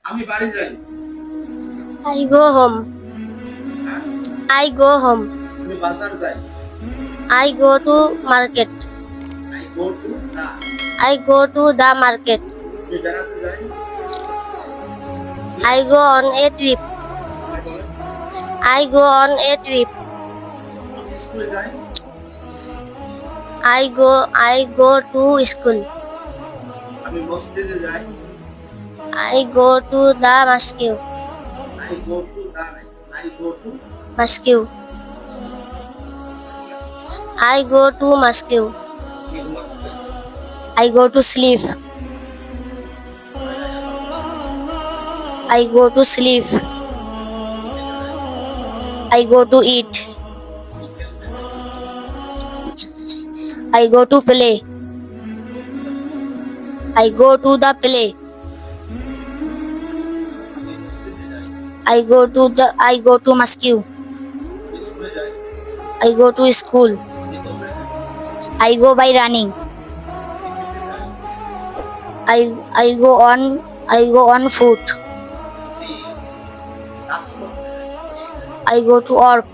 আমি বাড়ি যাই। I go home. হ্যাঁ, I go home. আমি বাজার যাই। I go to market. I go to the. I go to the market. আমি বেড়াতে যাই। I go on a trip. সবাই বলেন। I go on a trip. আমি স্কুলে যাই। I go to school. আমি মসজিদে যাই। I go to the mosque. I go to the নাই। I go to Mosque. I go to mosque. আমি ঘুমাতে যাই। I go to sleep. I go to sleep. খেতে যাই। I go to eat. আমি খেলতে যাই। I go to play. I go to the play. আমি মসজিদে যাই। I go to mosque. আমি স্কুলে যাই। I go to school. আমি দৌড়ে যাই। I go by running. আমি হেঁটে যাই। I I go on I go on foot. আমি কাজ করতে যাই। I go to work.